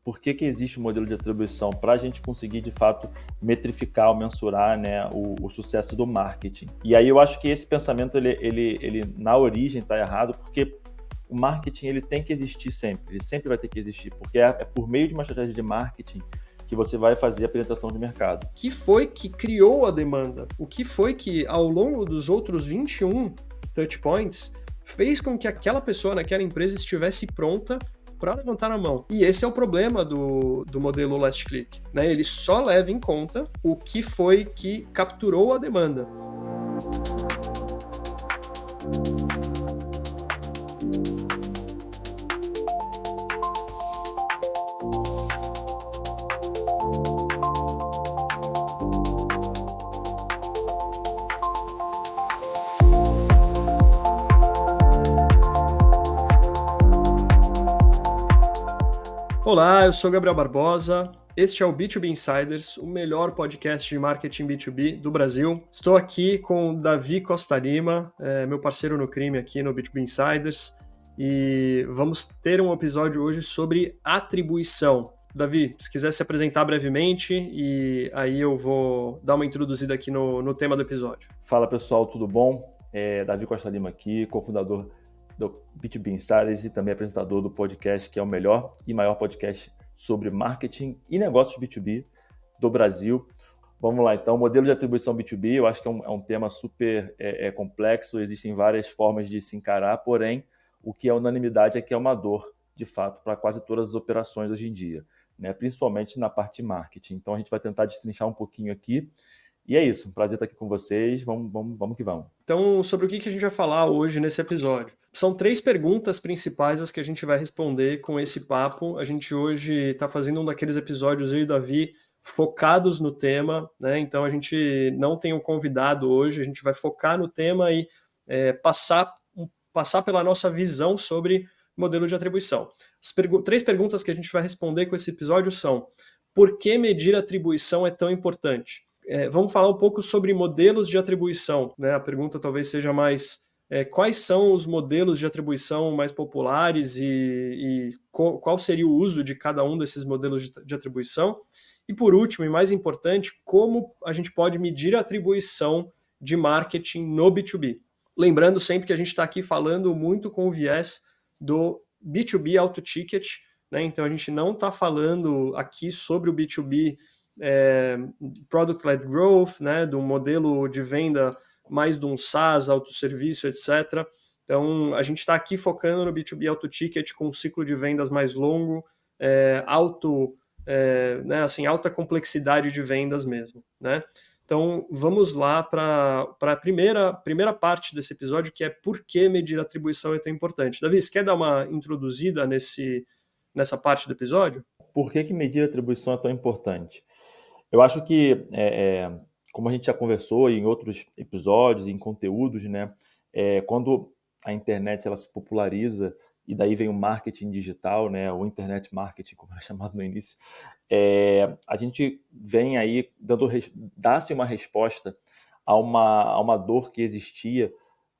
por que existe o modelo de atribuição? Para a gente conseguir, de fato, metrificar ou mensurar, né, o sucesso do marketing. E aí eu acho que esse pensamento, ele na origem está errado, porque o marketing ele tem que existir sempre, ele sempre vai ter que existir, porque é por meio de uma estratégia de marketing que você vai fazer a penetração de mercado. O que foi que criou a demanda? O que foi que, ao longo dos outros 21 touchpoints, fez com que aquela pessoa naquela empresa estivesse pronta para levantar a mão? E esse é o problema do modelo Last Click, né? Ele só leva em conta o que foi que capturou a demanda. Olá, eu sou Gabriel Barbosa, este é o B2B Insiders, o melhor podcast de marketing B2B do Brasil. Estou aqui com o Davi Costa Lima, meu parceiro no crime aqui no B2B Insiders, e vamos ter um episódio hoje sobre atribuição. Davi, se quiser se apresentar brevemente, e aí eu vou dar uma introduzida aqui no tema do episódio. Fala pessoal, tudo bom? Davi Costa Lima aqui, cofundador do B2B Insiders e também apresentador do podcast, que é o melhor e maior podcast sobre marketing e negócios B2B do Brasil. Vamos lá, então, modelo de atribuição B2B, eu acho que é um tema super complexo, existem várias formas de se encarar, porém, o que é unanimidade é que é uma dor, de fato, para quase todas as operações hoje em dia, né? Principalmente na parte de marketing. Então, a gente vai tentar destrinchar um pouquinho aqui. E é isso, um prazer estar aqui com vocês, vamos que vamos. Então, sobre o que a gente vai falar hoje nesse episódio? São 3 perguntas principais as que a gente vai responder com esse papo. A gente hoje está fazendo um daqueles episódios, eu e o Davi, focados no tema, né? Então a gente não tem um convidado hoje, a gente vai focar no tema e passar pela nossa visão sobre modelo de atribuição. As 3 perguntas que a gente vai responder com esse episódio são: por que medir atribuição é tão importante? Vamos falar um pouco sobre modelos de atribuição, né? A pergunta talvez seja mais quais são os modelos de atribuição mais populares e qual seria o uso de cada um desses modelos de atribuição. E por último, e mais importante, como a gente pode medir a atribuição de marketing no B2B. Lembrando sempre que a gente está aqui falando muito com o viés do B2B Auto Ticket, né? Então a gente não está falando aqui sobre o B2B Product-led Growth, né, de um modelo de venda mais de um SaaS, autosserviço, etc. Então, a gente está aqui focando no B2B Auto Ticket com um ciclo de vendas mais longo, né, assim, alta complexidade de vendas mesmo, né? Então, vamos lá para a primeira parte desse episódio, que é por que medir atribuição é tão importante. Davi, você quer dar uma introduzida nessa parte do episódio? Por que medir atribuição é tão importante? Eu acho que, como a gente já conversou em outros episódios, em conteúdos, né, quando a internet ela se populariza e daí vem o marketing digital, né, o internet marketing, como é chamado no início, a gente vem aí dá-se uma resposta a uma dor que existia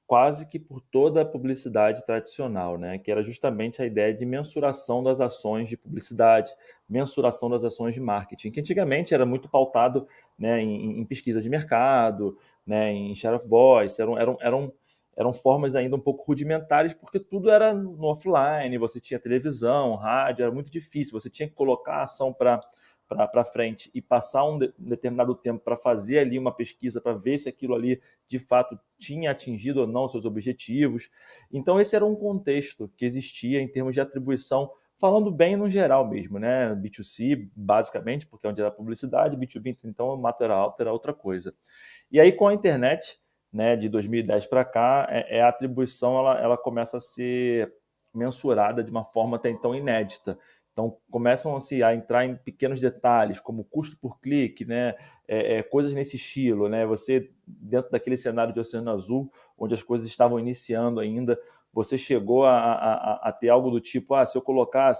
quase que por toda a publicidade tradicional, né? Que era justamente a ideia de mensuração das ações de publicidade, mensuração das ações de marketing, que antigamente era muito pautado, né, em pesquisa de mercado, né, em share of voice, eram formas ainda um pouco rudimentares, porque tudo era no offline, você tinha televisão, rádio, era muito difícil, você tinha que colocar a ação para frente e passar um determinado tempo para fazer ali uma pesquisa, para ver se aquilo ali de fato tinha atingido ou não seus objetivos. Então esse era um contexto que existia em termos de atribuição, falando bem no geral mesmo, né? B2C, basicamente, porque é onde era publicidade, B2B, então o mato era alto, era outra coisa. E aí com a internet, né, de 2010 para cá, a atribuição ela começa a ser mensurada de uma forma até então inédita. Então, começam a entrar em pequenos detalhes, como custo por clique, né? Coisas nesse estilo, né? Você, dentro daquele cenário de Oceano Azul, onde as coisas estavam iniciando ainda, você chegou a ter algo do tipo, se eu colocar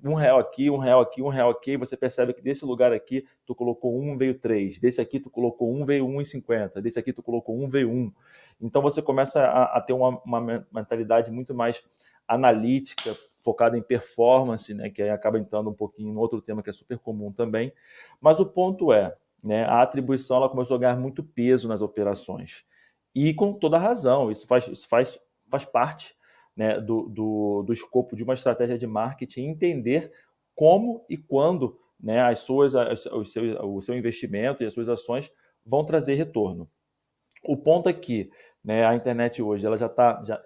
R$ 1 aqui, R$ 1 aqui, R$ 1 aqui, você percebe que desse lugar aqui tu colocou 1, veio 3, desse aqui tu colocou 1, veio 1,50, desse aqui tu colocou 1, veio 1. Então você começa a ter uma mentalidade muito mais analítica, focada em performance, né, que aí acaba entrando um pouquinho em outro tema que é super comum também. Mas o ponto é, né, a atribuição ela começou a ganhar muito peso nas operações. E com toda razão, isso faz parte, né, do escopo de uma estratégia de marketing, entender como e quando, né, o seu investimento e as suas ações vão trazer retorno. O ponto é que, né, a internet hoje ela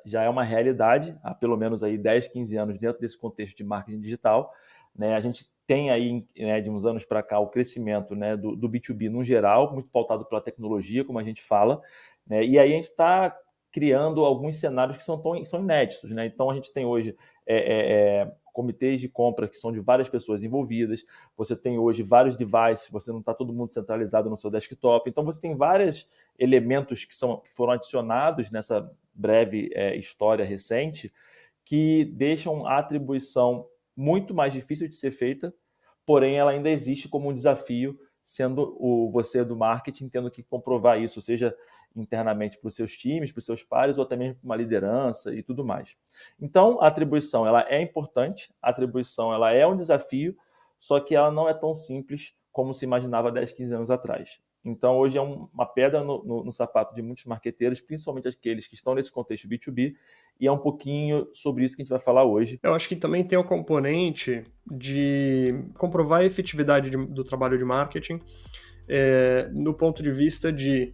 já é uma realidade há pelo menos aí 10, 15 anos dentro desse contexto de marketing digital. Né, a gente tem aí, né, de uns anos para cá, o crescimento, né, do B2B no geral, muito pautado pela tecnologia, como a gente fala. Né, e aí a gente está criando alguns cenários que são inéditos. Né? Então a gente tem hoje comitês de compra que são de várias pessoas envolvidas, você tem hoje vários devices, você não está todo mundo centralizado no seu desktop, então você tem vários elementos que foram adicionados nessa breve história recente que deixam a atribuição muito mais difícil de ser feita, porém ela ainda existe como um desafio, sendo você do marketing tendo que comprovar isso, seja internamente para os seus times, para os seus pares, ou até mesmo para uma liderança e tudo mais. Então, a atribuição ela é importante, a atribuição ela é um desafio, só que ela não é tão simples como se imaginava 10, 15 anos atrás. Então, hoje é uma pedra no sapato de muitos marqueteiros, principalmente aqueles que estão nesse contexto B2B, e é um pouquinho sobre isso que a gente vai falar hoje. Eu acho que também tem o componente de comprovar a efetividade do trabalho de marketing no ponto de vista de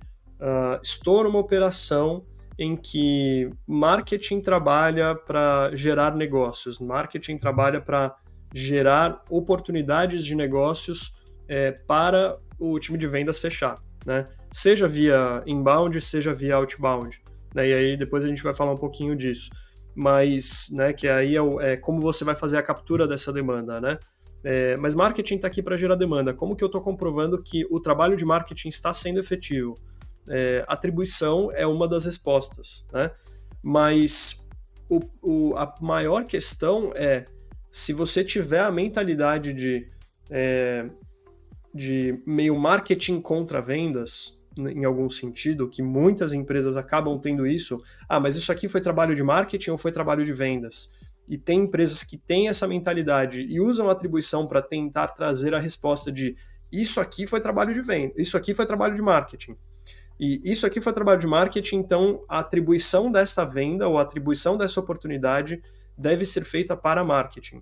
estou numa operação em que marketing trabalha para gerar negócios, marketing trabalha para gerar oportunidades de negócios para o time de vendas fechar, né? Seja via inbound, seja via outbound, né? E aí depois a gente vai falar um pouquinho disso, mas, né, que aí é como você vai fazer a captura dessa demanda, né? Mas marketing está aqui para gerar demanda. Como que eu estou comprovando que o trabalho de marketing está sendo efetivo? Atribuição é uma das respostas, né? Mas a maior questão é se você tiver a mentalidade de meio marketing contra vendas, em algum sentido, que muitas empresas acabam tendo isso. Mas isso aqui foi trabalho de marketing ou foi trabalho de vendas? E tem empresas que têm essa mentalidade e usam a atribuição para tentar trazer a resposta de isso aqui foi trabalho de venda, isso aqui foi trabalho de marketing. E isso aqui foi trabalho de marketing, então a atribuição dessa venda ou a atribuição dessa oportunidade deve ser feita para marketing.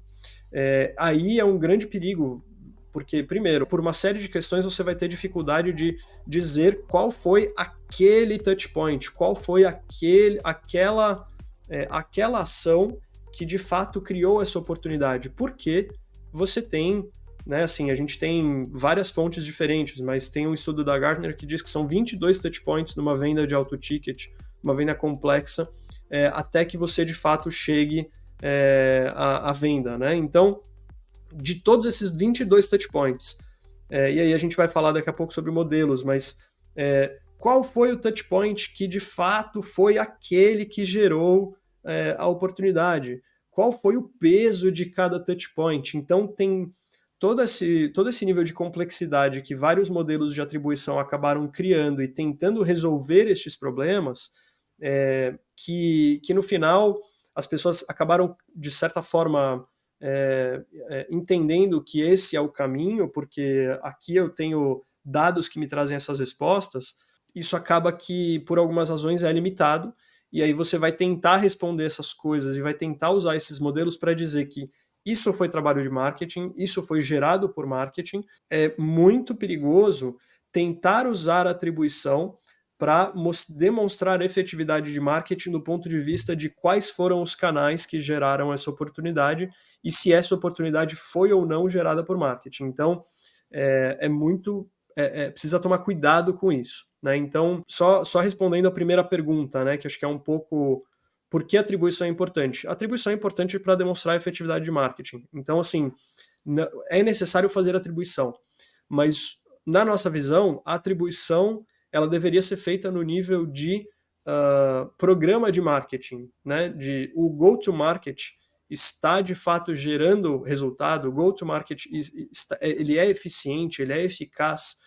Aí é um grande perigo, porque, primeiro, por uma série de questões você vai ter dificuldade de dizer qual foi aquele touch point, qual foi aquela ação que de fato criou essa oportunidade. Porque você tem, né, assim, a gente tem várias fontes diferentes, mas tem um estudo da Gartner que diz que são 22 touch points numa venda de alto ticket, uma venda complexa, até que você de fato chegue à venda, né? Então, de todos esses 22 touchpoints, e aí a gente vai falar daqui a pouco sobre modelos, mas qual foi o touchpoint que de fato foi aquele que gerou a oportunidade? Qual foi o peso de cada touchpoint? Então tem todo esse nível de complexidade que vários modelos de atribuição acabaram criando e tentando resolver estes problemas, que no final as pessoas acabaram, de certa forma, entendendo que esse é o caminho, porque aqui eu tenho dados que me trazem essas respostas. Isso acaba que, por algumas razões, é limitado, e aí você vai tentar responder essas coisas e vai tentar usar esses modelos para dizer que isso foi trabalho de marketing, isso foi gerado por marketing. É muito perigoso tentar usar a atribuição para demonstrar efetividade de marketing do ponto de vista de quais foram os canais que geraram essa oportunidade e se essa oportunidade foi ou não gerada por marketing. Então, precisa tomar cuidado com isso, né? Então, só respondendo a primeira pergunta, né, que acho que é um pouco por que a atribuição é importante. A atribuição é importante para demonstrar a efetividade de marketing. Então, assim, é necessário fazer atribuição, mas na nossa visão, a atribuição ela deveria ser feita no nível de programa de marketing, né? O go-to-market está de fato gerando resultado, o go-to-market ele é eficiente, ele é eficaz,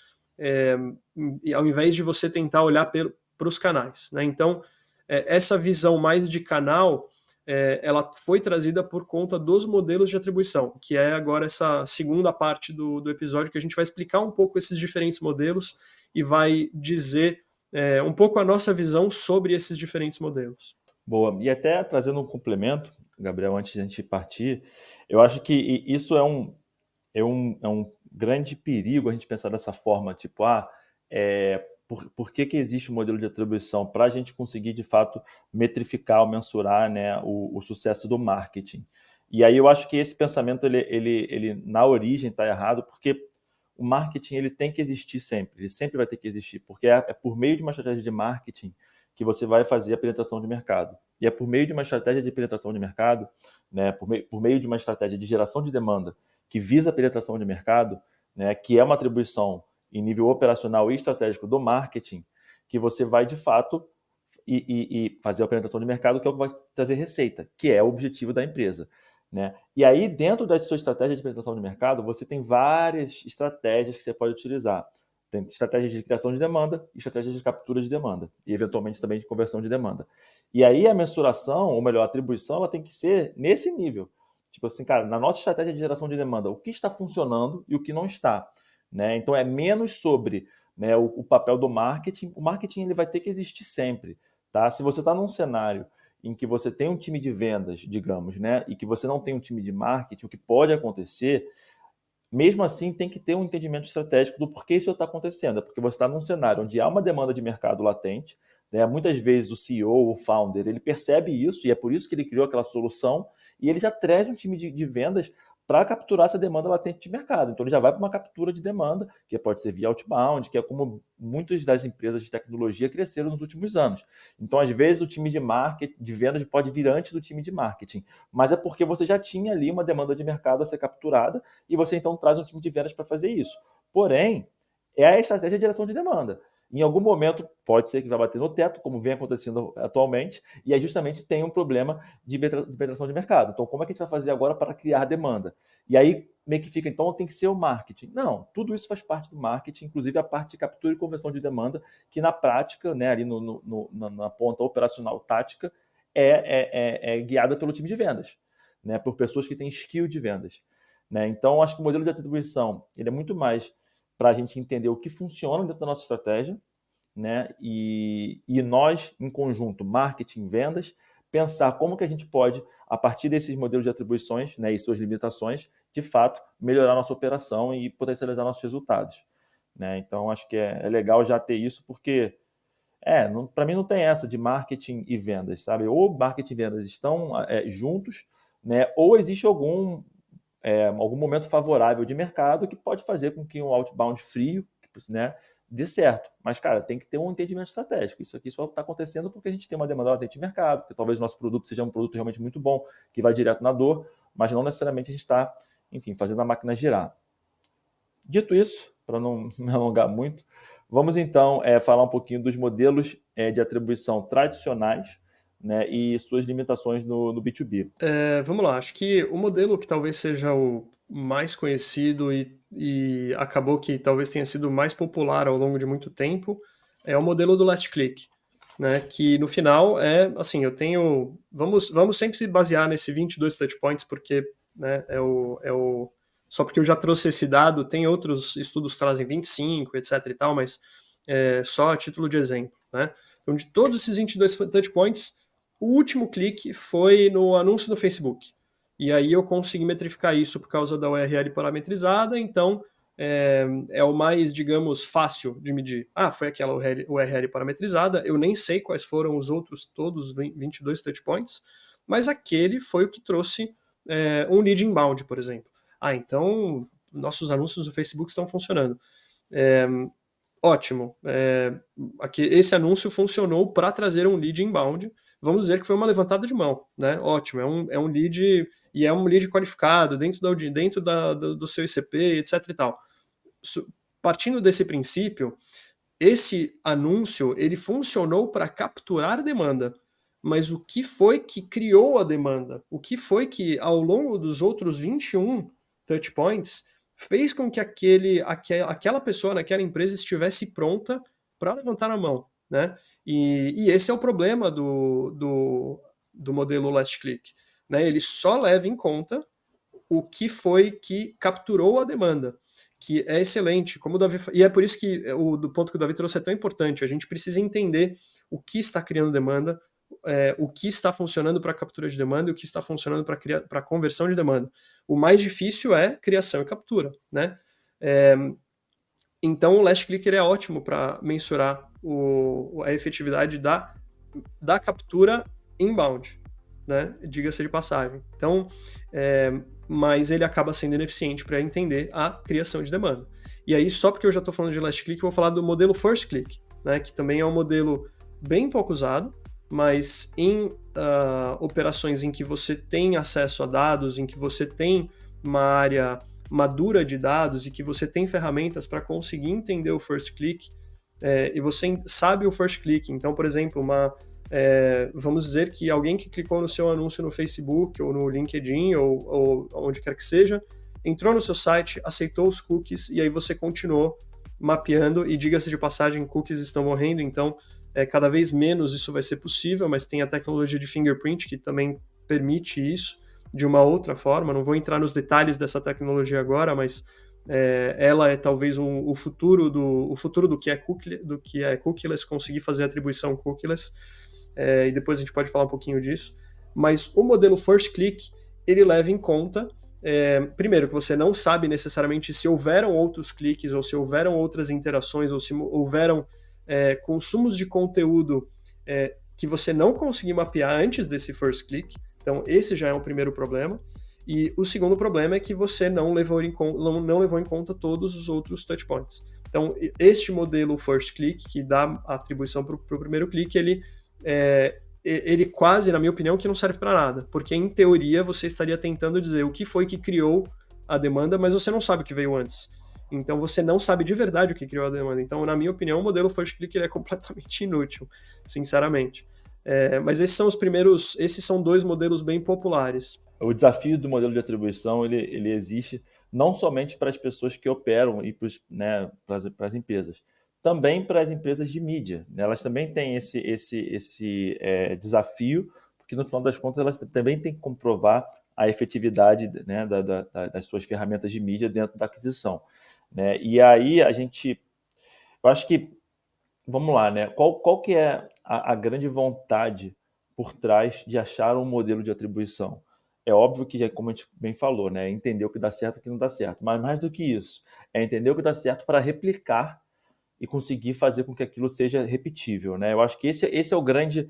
ao invés de você tentar olhar para os canais, né? Então, essa visão mais de canal, ela foi trazida por conta dos modelos de atribuição, que é agora essa segunda parte do episódio, que a gente vai explicar um pouco esses diferentes modelos e vai dizer um pouco a nossa visão sobre esses diferentes modelos. Boa. E até trazendo um complemento, Gabriel, antes de a gente partir, eu acho que isso é um grande perigo a gente pensar dessa forma, tipo, por que existe um modelo de atribuição? Para a gente conseguir, de fato, metrificar ou mensurar, né, o sucesso do marketing. E aí eu acho que esse pensamento, ele na origem está errado, porque o marketing ele tem que existir sempre, ele sempre vai ter que existir, porque é por meio de uma estratégia de marketing que você vai fazer a penetração de mercado. E é por meio de uma estratégia de penetração de mercado, né, por meio de uma estratégia de geração de demanda que visa a penetração de mercado, né, que é uma atribuição em nível operacional e estratégico do marketing, que você vai, de fato, e fazer a penetração de mercado, que é o que vai trazer receita, que é o objetivo da empresa. Né? E aí, dentro da sua estratégia de penetração de mercado, você tem várias estratégias que você pode utilizar. Tem estratégias de criação de demanda e estratégias de captura de demanda. E, eventualmente, também de conversão de demanda. E aí, a mensuração, ou melhor, a atribuição, ela tem que ser nesse nível. Tipo assim, cara, na nossa estratégia de geração de demanda, o que está funcionando e o que não está. Né? Então, é menos sobre, né, o papel do marketing. O marketing ele vai ter que existir sempre. Tá? Se você está num cenário em que você tem um time de vendas, digamos, né, e que você não tem um time de marketing, o que pode acontecer, mesmo assim tem que ter um entendimento estratégico do porquê isso está acontecendo. É porque você está num cenário onde há uma demanda de mercado latente, né? Muitas vezes o CEO, o founder, ele percebe isso e é por isso que ele criou aquela solução e ele já traz um time de vendas para capturar essa demanda latente de mercado. Então ele já vai para uma captura de demanda, que pode ser via outbound, que é como muitas das empresas de tecnologia cresceram nos últimos anos. Então, às vezes, o time de marketing, de vendas pode vir antes do time de marketing, mas é porque você já tinha ali uma demanda de mercado a ser capturada e você então traz um time de vendas para fazer isso. Porém, é a estratégia de geração de demanda. Em algum momento, pode ser que vai bater no teto, como vem acontecendo atualmente, e aí justamente tem um problema de penetração de mercado. Então, como é que a gente vai fazer agora para criar demanda? E aí, meio que fica, então, tem que ser o marketing. Não, tudo isso faz parte do marketing, inclusive a parte de captura e conversão de demanda, que na prática, né, ali na ponta operacional tática, é guiada pelo time de vendas, né, por pessoas que têm skill de vendas. Né? Então, acho que o modelo de atribuição ele é muito mais para a gente entender o que funciona dentro da nossa estratégia, né? E nós, em conjunto, marketing, vendas, pensar como que a gente pode, a partir desses modelos de atribuições, né, e suas limitações, de fato, melhorar a nossa operação e potencializar nossos resultados. Né? Então, acho que é legal já ter isso, porque para mim não tem essa de marketing e vendas, sabe? Ou marketing e vendas estão juntos, né? Ou existe algum momento favorável de mercado que pode fazer com que um outbound frio, né, dê certo. Mas, cara, tem que ter um entendimento estratégico. Isso aqui só está acontecendo porque a gente tem uma demanda latente de mercado, porque talvez o nosso produto seja um produto realmente muito bom, que vai direto na dor, mas não necessariamente a gente está, enfim, fazendo a máquina girar. Dito isso, para não me alongar muito, vamos então falar um pouquinho dos modelos de atribuição tradicionais, né, e suas limitações no B2B. Vamos lá, acho que o modelo que talvez seja o mais conhecido e acabou que talvez tenha sido mais popular ao longo de muito tempo é o modelo do last click, né? Que no final assim, eu tenho, vamos sempre se basear nesse 22 touch points porque, né, só porque eu já trouxe esse dado, tem outros estudos que trazem 25, etc e tal, mas só a título de exemplo, né? Então, de todos esses 22 touch points, o último clique foi no anúncio do Facebook. E aí eu consegui metrificar isso por causa da URL parametrizada, então é o mais, digamos, fácil de medir. Foi aquela URL parametrizada, eu nem sei quais foram os outros todos 22 touchpoints, mas aquele foi o que trouxe um lead inbound, por exemplo. Então nossos anúncios do Facebook estão funcionando. Ótimo. Esse anúncio funcionou para trazer um lead inbound. Vamos dizer que foi uma levantada de mão, né? Ótimo. É um lead e é um lead qualificado dentro do seu ICP, etc. e tal. Partindo desse princípio, esse anúncio ele funcionou para capturar demanda, mas o que foi que criou a demanda? O que foi que, ao longo dos outros 21 touchpoints, fez com que aquela pessoa naquela empresa estivesse pronta para levantar a mão, né? E esse é o problema do modelo Last Click, né? Ele só leva em conta o que foi que capturou a demanda, que é excelente. Como o Davi, e é por isso que do ponto que o Davi trouxe é tão importante. A gente precisa entender o que está criando demanda, o que está funcionando para captura de demanda e o que está funcionando para conversão de demanda. O mais difícil é criação e captura, né? Então o Last Click ele é ótimo para mensurar a efetividade da captura inbound, né? Diga-se de passagem. Então, mas ele acaba sendo ineficiente para entender a criação de demanda. E aí, só porque eu já estou falando de Last Click, eu vou falar do modelo First Click, né? Que também é um modelo bem pouco usado, mas em operações em que você tem acesso a dados, em que você tem uma área madura de dados e que você tem ferramentas para conseguir entender o First Click, e você sabe o First Click. Então, por exemplo, vamos dizer que alguém que clicou no seu anúncio no Facebook ou no LinkedIn ou onde quer que seja, entrou no seu site, aceitou os cookies e aí você continuou mapeando, e diga-se de passagem, cookies estão morrendo, então cada vez menos isso vai ser possível, mas tem a tecnologia de fingerprint que também permite isso de uma outra forma. Não vou entrar nos detalhes dessa tecnologia agora, mas ela é talvez o futuro do que é cookieless, conseguir fazer atribuição cookieless, e depois a gente pode falar um pouquinho disso. Mas o modelo First Click, ele leva em conta, primeiro, que você não sabe necessariamente se houveram outros cliques, ou se houveram outras interações, ou se houveram consumos de conteúdo que você não conseguiu mapear antes desse First Click. Então, esse já é um primeiro problema. E o segundo problema é que você não levou em conta todos os outros touchpoints. Então, este modelo First Click, que dá a atribuição para o primeiro clique, ele quase, na minha opinião, que não serve para nada. Porque, em teoria, você estaria tentando dizer o que foi que criou a demanda, mas você não sabe o que veio antes. Então, você não sabe de verdade o que criou a demanda. Então, na minha opinião, o modelo First Click ele é completamente inútil, sinceramente. Mas esses são dois modelos bem populares. O desafio do modelo de atribuição ele existe não somente para as pessoas que operam e para as empresas, também para as empresas de mídia, né? Elas também têm esse desafio, porque no final das contas elas também têm que comprovar a efetividade, né, das suas ferramentas de mídia dentro da aquisição, né? E aí eu acho que, vamos lá, né? Qual que é a grande vontade por trás de achar um modelo de atribuição? É óbvio que, como a gente bem falou, né? Entender o que dá certo e o que não dá certo. Mas mais do que isso, é entender o que dá certo para replicar e conseguir fazer com que aquilo seja repetível, né? Eu acho que esse é o grande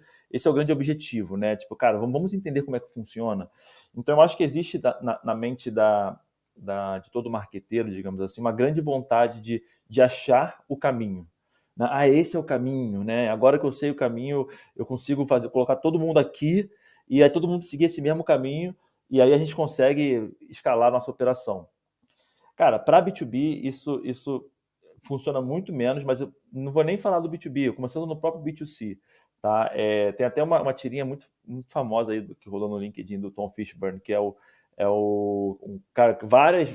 objetivo, né? Tipo, cara, vamos entender como é que funciona. Então, eu acho que existe na mente de todo marqueteiro, digamos assim, uma grande vontade de achar o caminho. Esse é o caminho, né? Agora que eu sei o caminho, eu consigo colocar todo mundo aqui e aí todo mundo seguir esse mesmo caminho e aí a gente consegue escalar a nossa operação. Cara, para B2B isso funciona muito menos, mas eu não vou nem falar do B2B, começando no próprio B2C, tá? Tem até uma tirinha muito, muito famosa aí que rolou no LinkedIn do Tom Fishburne, que é um cara, várias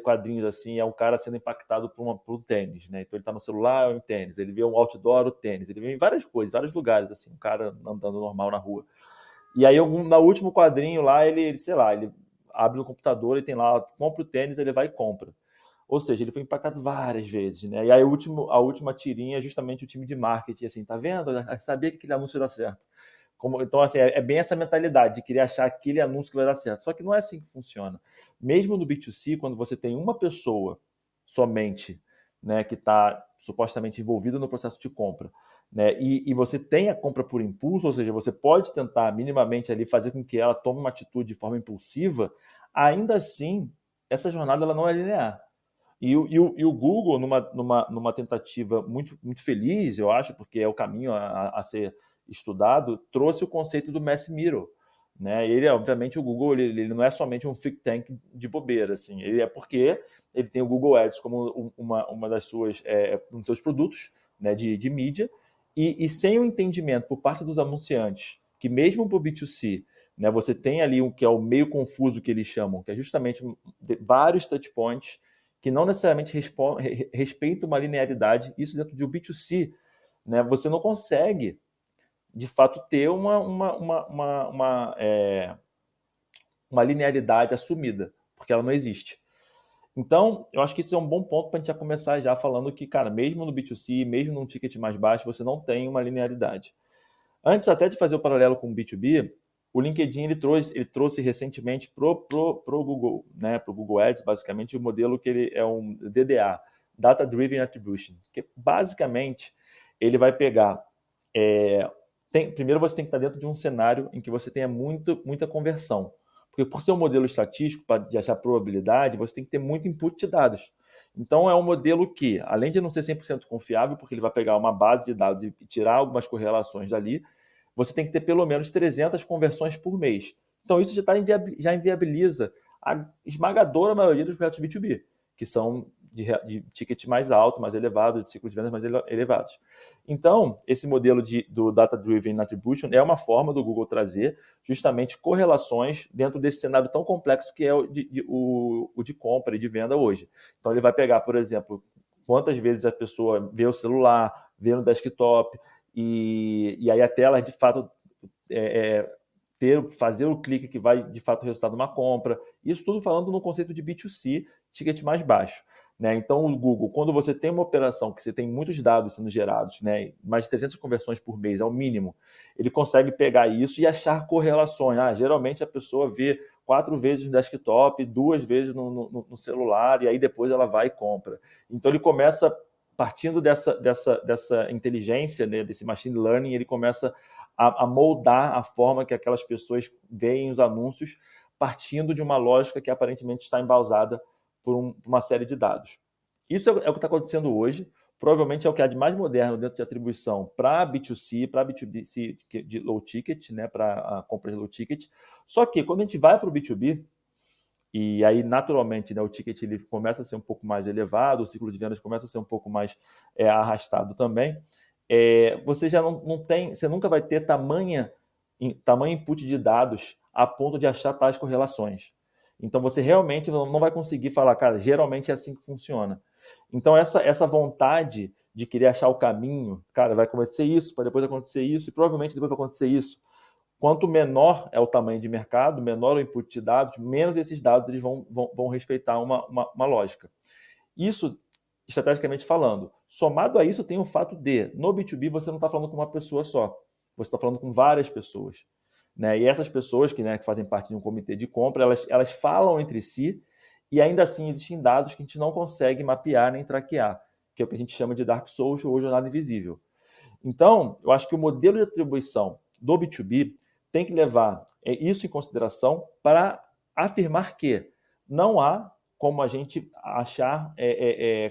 quadrinhos assim, é um cara sendo impactado por um tênis, né? Então ele tá no celular, é um tênis, ele vê um outdoor, o tênis, ele vê em várias coisas, vários lugares, assim, um cara andando normal na rua. E aí, no último quadrinho lá, sei lá, ele abre no computador e tem lá, compra o tênis, ele vai e compra. Ou seja, ele foi impactado várias vezes, né? E aí a última tirinha é justamente o time de marketing, assim, tá vendo? Eu sabia que aquele anúncio ia dar certo. Então, assim, é bem essa mentalidade de querer achar aquele anúncio que vai dar certo. Só que não é assim que funciona. Mesmo no B2C, quando você tem uma pessoa somente, né, que está supostamente envolvida no processo de compra, né, e você tem a compra por impulso, ou seja, você pode tentar minimamente ali fazer com que ela tome uma atitude de forma impulsiva, ainda assim, essa jornada ela não é linear. E o Google, numa tentativa muito, muito feliz, eu acho, porque é o caminho a ser estudado, trouxe o conceito do mass middle, né? Ele, obviamente, o Google ele não é somente um think tank de bobeira, assim. Ele é porque ele tem o Google Ads como uma das suas um dos seus produtos, né, de mídia, E sem o entendimento por parte dos anunciantes, que mesmo para o B2C, né, você tem ali o que é o meio confuso que eles chamam, que é justamente vários touchpoints que não necessariamente respeitam uma linearidade. Isso dentro de um B2C, né, você não consegue, de fato, ter uma linearidade assumida, porque ela não existe. Então, eu acho que isso é um bom ponto para a gente já começar já falando que, cara, mesmo no B2C, mesmo num ticket mais baixo, você não tem uma linearidade. Antes até de fazer o paralelo com o B2B, o LinkedIn ele trouxe recentemente pro Google, né, pro Google Ads, basicamente, o modelo que ele é um DDA, Data Driven Attribution, que basicamente ele vai pegar primeiro você tem que estar dentro de um cenário em que você tenha muita conversão. Porque por ser um modelo estatístico, de achar probabilidade, você tem que ter muito input de dados. Então é um modelo que, além de não ser 100% confiável, porque ele vai pegar uma base de dados e tirar algumas correlações dali, você tem que ter pelo menos 300 conversões por mês. Então isso já inviabiliza a esmagadora maioria dos projetos B2B, que são de ticket mais alto, mais elevado, de ciclo de vendas mais elevados. Então, esse modelo do Data Driven Attribution é uma forma do Google trazer justamente correlações dentro desse cenário tão complexo que é o de compra e de venda hoje. Então, ele vai pegar, por exemplo, quantas vezes a pessoa vê o celular, vê no desktop, e aí a tela, de fato, fazer o clique que vai, de fato, resultar numa compra. Isso tudo falando no conceito de B2C, ticket mais baixo. Né? Então, o Google, quando você tem uma operação que você tem muitos dados sendo gerados, né? Mais de 300 conversões por mês, ao mínimo, ele consegue pegar isso e achar correlações. Geralmente a pessoa vê 4 vezes no desktop, 2 vezes no celular, e aí depois ela vai e compra. Então, ele começa, partindo dessa inteligência, né? Desse machine learning, ele começa a moldar a forma que aquelas pessoas veem os anúncios, partindo de uma lógica que aparentemente está embasada por uma série de dados. Isso é o que está acontecendo hoje, provavelmente é o que há de mais moderno dentro de atribuição para B2C, para B2B de low ticket, né, para a compra de low ticket. Só que quando a gente vai para o B2B, e aí naturalmente, né, o ticket ele começa a ser um pouco mais elevado, o ciclo de vendas começa a ser um pouco mais arrastado também, você já não tem, você nunca vai ter tamanho input de dados a ponto de achar tais correlações. Então você realmente não vai conseguir falar, cara, geralmente é assim que funciona. Então essa vontade de querer achar o caminho, cara, vai acontecer isso, para depois acontecer isso, e provavelmente depois vai acontecer isso. Quanto menor é o tamanho de mercado, menor o input de dados, menos esses dados eles vão respeitar uma lógica. Isso, estrategicamente falando. Somado a isso, tem o fato de, no B2B, você não está falando com uma pessoa só. Você está falando com várias pessoas. Né? E essas pessoas que fazem parte de um comitê de compra, elas falam entre si e ainda assim existem dados que a gente não consegue mapear nem traquear, que é o que a gente chama de dark social ou jornada invisível. Então, eu acho que o modelo de atribuição do B2B tem que levar isso em consideração para afirmar que não há como a gente achar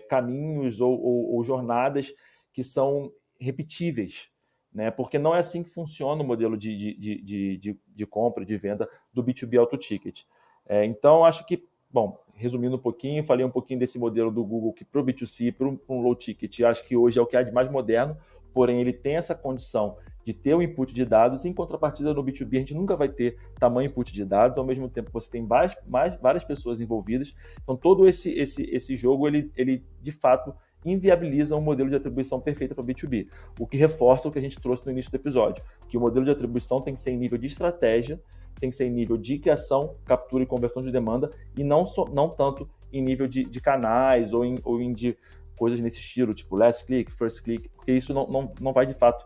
caminhos ou jornadas que são repetíveis, né? Porque não é assim que funciona o modelo de compra, de venda do B2B Auto Ticket. Então, acho que, bom, resumindo um pouquinho, falei um pouquinho desse modelo do Google que para o B2C, para um low ticket, acho que hoje é o que há de mais moderno, porém ele tem essa condição de ter o input de dados, e em contrapartida no B2B a gente nunca vai ter tamanho input de dados, ao mesmo tempo você tem várias pessoas envolvidas, então todo esse jogo, ele de fato inviabiliza um modelo de atribuição perfeita para o B2B, o que reforça o que a gente trouxe no início do episódio, que o modelo de atribuição tem que ser em nível de estratégia, tem que ser em nível de criação, captura e conversão de demanda, e não tanto em nível de canais ou em de coisas nesse estilo, tipo last click, first click, porque isso não vai de fato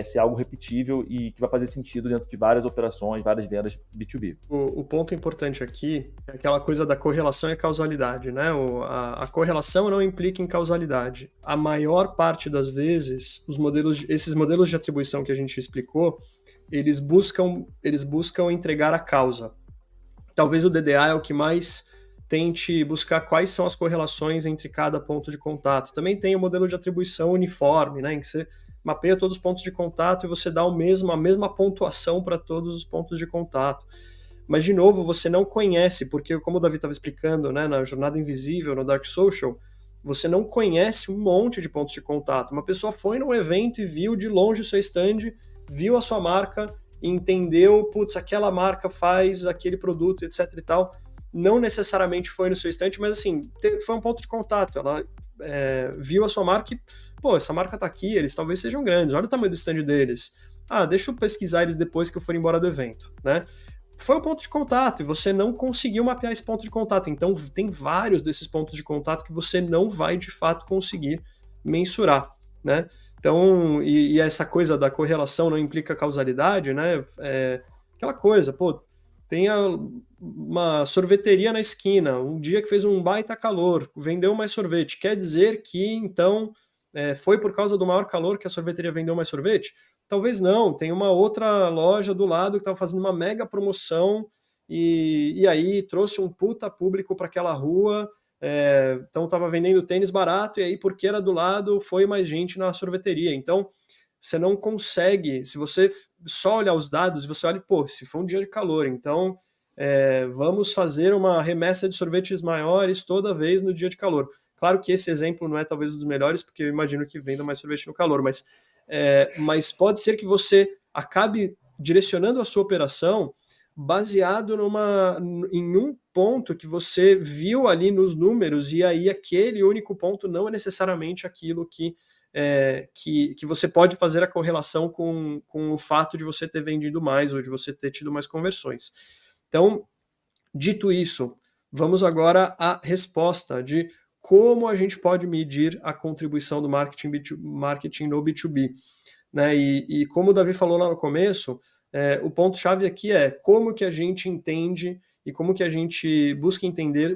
ser algo repetível e que vai fazer sentido dentro de várias operações, várias vendas B2B. O ponto importante aqui é aquela coisa da correlação e causalidade, né? A correlação não implica em causalidade. A maior parte das vezes, esses modelos de atribuição que a gente explicou, eles buscam entregar a causa. Talvez o DDA é o que mais tente buscar quais são as correlações entre cada ponto de contato. Também tem o modelo de atribuição uniforme, né, em que você mapeia todos os pontos de contato e você dá a mesma pontuação para todos os pontos de contato. Mas, de novo, você não conhece, porque, como o Davi estava explicando, né, na jornada invisível, no Dark Social, você não conhece um monte de pontos de contato. Uma pessoa foi num evento e viu de longe o seu stand, viu a sua marca, entendeu, putz, aquela marca faz aquele produto, etc e tal. Não necessariamente foi no seu stand, mas assim, foi um ponto de contato. Ela viu a sua marca e, pô, essa marca tá aqui, eles talvez sejam grandes, olha o tamanho do stand deles. Ah, deixa eu pesquisar eles depois que eu for embora do evento, né? Foi um ponto de contato e você não conseguiu mapear esse ponto de contato. Então, tem vários desses pontos de contato que você não vai de fato conseguir mensurar, né? Então, e essa coisa da correlação não implica causalidade, né? Aquela coisa, pô, tem uma sorveteria na esquina, um dia que fez um baita calor, vendeu mais sorvete. Quer dizer que, então, foi por causa do maior calor que a sorveteria vendeu mais sorvete? Talvez não, tem uma outra loja do lado que estava fazendo uma mega promoção e aí trouxe um puta público para aquela rua, então estava vendendo tênis barato e aí porque era do lado foi mais gente na sorveteria. Então você não consegue, se você só olhar os dados, você olha, pô, se foi um dia de calor, então vamos fazer uma remessa de sorvetes maiores toda vez no dia de calor. Claro que esse exemplo não é talvez um dos melhores, porque eu imagino que venda mais sorvete no calor, mas pode ser que você acabe direcionando a sua operação baseado em um ponto que você viu ali nos números, e aí aquele único ponto não é necessariamente aquilo que você pode fazer a correlação com o fato de você ter vendido mais ou de você ter tido mais conversões. Então, dito isso, vamos agora à resposta de como a gente pode medir a contribuição do marketing no B2B. Né? E como o Davi falou lá no começo, o ponto-chave aqui é como que a gente entende e como que a gente busca entender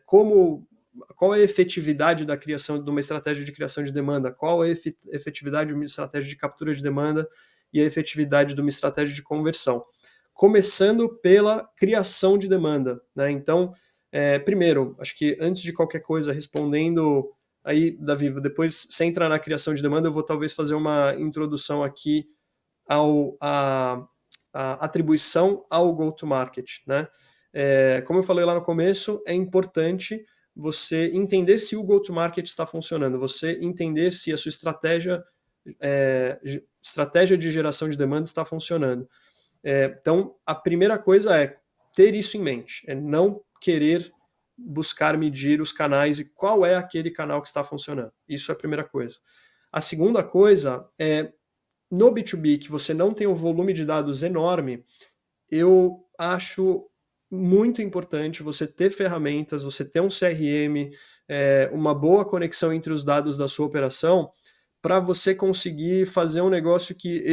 qual é a efetividade da criação de uma estratégia de criação de demanda, qual é a efetividade de uma estratégia de captura de demanda e a efetividade de uma estratégia de conversão. Começando pela criação de demanda, né? Então, primeiro, acho que antes de qualquer coisa, respondendo aí, Davi, depois, sem entrar na criação de demanda, eu vou talvez fazer uma introdução aqui à atribuição ao go-to-market, né? Como eu falei lá no começo, é importante você entender se o go-to-market está funcionando, você entender se a sua estratégia de geração de demanda está funcionando. Então, a primeira coisa é ter isso em mente, é não querer buscar medir os canais e qual é aquele canal que está funcionando. Isso é a primeira coisa. A segunda coisa é, no B2B, que você não tem um volume de dados enorme, eu acho muito importante você ter ferramentas, você ter um CRM, uma boa conexão entre os dados da sua operação, para você conseguir fazer um negócio que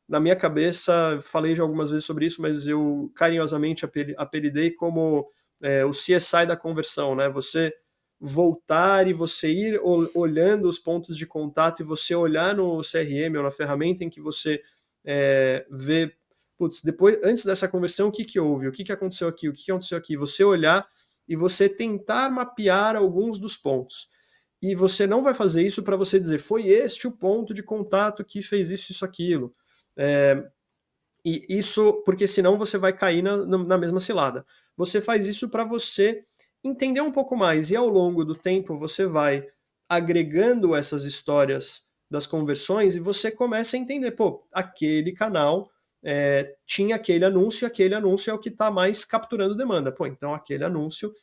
na minha cabeça, falei já algumas vezes sobre isso, mas eu carinhosamente apelidei como o CSI da conversão, né? Você voltar e você ir olhando os pontos de contato e você olhar no CRM ou na ferramenta em que você vê, putz, antes dessa conversão, o que houve? O que aconteceu aqui? O que aconteceu aqui? Você olhar e você tentar mapear alguns dos pontos. E você não vai fazer isso para você dizer, foi este o ponto de contato que fez isso, aquilo. E isso, porque senão você vai cair na mesma cilada. Você faz isso para você entender um pouco mais, e ao longo do tempo você vai agregando essas histórias das conversões e você começa a entender, pô, aquele canal tinha aquele anúncio é o que está mais capturando demanda. Pô, então aquele anúncio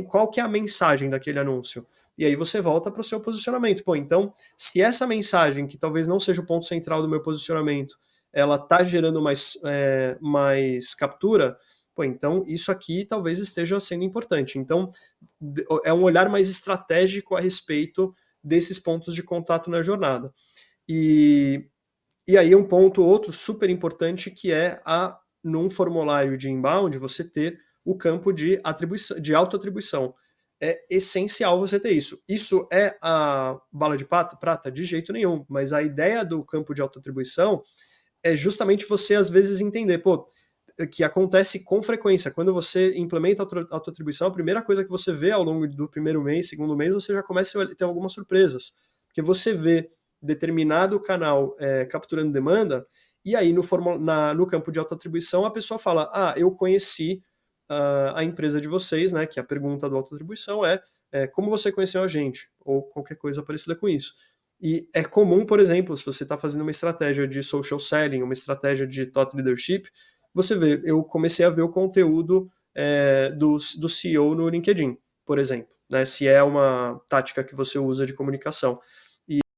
qual que é a mensagem daquele anúncio? E aí você volta para o seu posicionamento. Pô, então, se essa mensagem, que talvez não seja o ponto central do meu posicionamento, ela está gerando mais captura, pô, então isso aqui talvez esteja sendo importante. Então, é um olhar mais estratégico a respeito desses pontos de contato na jornada. E aí um ponto outro super importante que é num formulário de inbound, você ter o campo de autoatribuição. É essencial você ter isso. Isso é a bala de prata? De jeito nenhum. Mas a ideia do campo de autoatribuição é justamente você, às vezes, entender, pô, que acontece com frequência. Quando você implementa a autoatribuição, a primeira coisa que você vê ao longo do primeiro mês, segundo mês, você já começa a ter algumas surpresas. Porque você vê determinado canal capturando demanda, e aí no campo de autoatribuição a pessoa fala, eu conheci a empresa de vocês, né, que a pergunta do autoatribuição é, como você conheceu a gente, ou qualquer coisa parecida com isso. E é comum, por exemplo, se você está fazendo uma estratégia de social selling, uma estratégia de thought leadership, você vê, eu comecei a ver o conteúdo do CEO no LinkedIn, por exemplo, né, se é uma tática que você usa de comunicação.